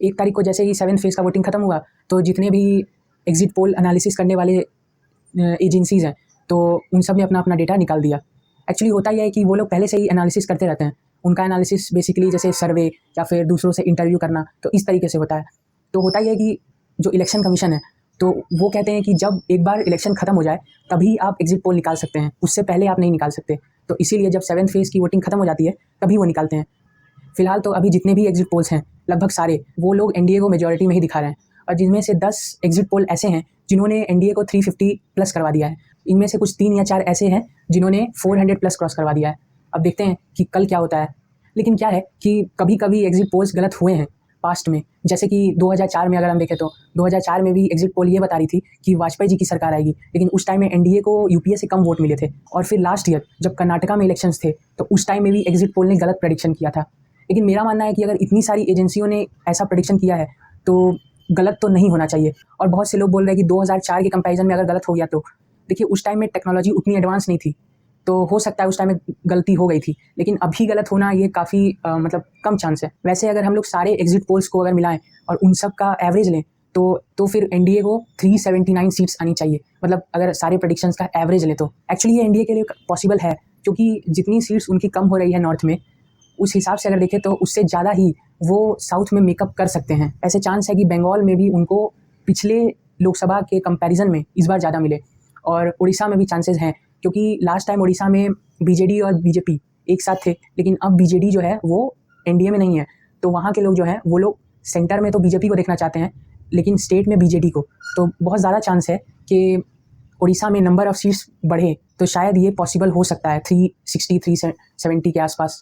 1 तारीख को जैसे ही 7th फेज़ का वोटिंग खत्म हुआ, तो जितने भी एग्जिट पोल एनालिसिस करने वाले एजेंसीज़ हैं, तो उन सब ने अपना डेटा निकाल दिया। एक्चुअली होता यह है कि वो लोग पहले से ही एनालिसिस करते रहते हैं। उनका एनालिसिस बेसिकली जैसे सर्वे या फिर दूसरों से इंटरव्यू करना, तो इस तरीके से होता है। तो होता यह है कि जो इलेक्शन कमीशन है, तो वो कहते हैं कि जब एक बार इलेक्शन खत्म हो जाए तभी आप एग्जिट पोल निकाल सकते हैं, उससे पहले आप नहीं निकाल सकते। तो इसीलिए जब 7th फेज़ की वोटिंग खत्म हो जाती है तभी वो निकालते हैं। फिलहाल तो अभी जितने भी एग्जिट पोल्स हैं लगभग सारे वो लोग एनडीए को मेजॉरिटी में ही दिखा रहे हैं, और जिनमें से 10 एग्जिट पोल ऐसे हैं जिन्होंने एनडीए को 350 प्लस करवा दिया है। इनमें से कुछ 3 या 4 ऐसे हैं जिन्होंने 400 प्लस क्रॉस करवा दिया है। अब देखते हैं कि कल क्या होता है। लेकिन क्या है कि कभी कभी एग्जिट पोल्स गलत हुए हैं पास्ट में, जैसे कि 2004 में अगर हम देखें तो 2004 में भी एग्जिट पोल ये बता रही थी कि वाजपेयी जी की सरकार आएगी, लेकिन उस टाइम में एनडीए को यूपीए से कम वोट मिले थे। और फिर लास्ट ईयर जब कर्नाटका में इलेक्शंस थे, तो उस टाइम में भी एग्जिट पोल ने गलत प्रेडिक्शन किया था। लेकिन मेरा मानना है कि अगर इतनी सारी एजेंसियों ने ऐसा प्रेडिक्शन किया है तो गलत तो नहीं होना चाहिए। और बहुत से लोग बोल रहे हैं कि 2004 के कंपैरिजन में अगर गलत हो गया तो देखिए, उस टाइम में टेक्नोलॉजी उतनी एडवांस नहीं थी, तो हो सकता है उस टाइम में गलती हो गई थी। लेकिन अभी गलत होना ये काफ़ी मतलब कम चांस है। वैसे अगर हम लोग सारे एग्जिट पोल्स को अगर मिलाएं और उन सब का एवरेज लें तो फिर एनडीए को 379 सीट्स आनी चाहिए। मतलब अगर सारे प्रेडिक्शंस का एवरेज लें तो एक्चुअली ये एनडीए के लिए पॉसिबल है, क्योंकि जितनी सीट्स उनकी कम हो रही है नॉर्थ में, उस हिसाब से अगर देखें तो उससे ज़्यादा ही वो साउथ में मेकअप कर सकते हैं। ऐसे चांस है कि बंगाल में भी उनको पिछले लोकसभा के कंपैरिजन में इस बार ज़्यादा मिले, और उड़ीसा में भी चांसेस हैं, क्योंकि लास्ट टाइम उड़ीसा में बीजेडी और बीजेपी एक साथ थे, लेकिन अब बीजेडी जो है वो एनडीए में नहीं है। तो वहाँ के लोग जो हैं वो लोग सेंटर में तो बीजेपी को देखना चाहते हैं, लेकिन स्टेट में बीजेडी को। तो बहुत ज़्यादा चांस है कि उड़ीसा में नंबर ऑफ सीट्स बढ़े, तो शायद ये पॉसिबल हो सकता है 360 370 के आसपास।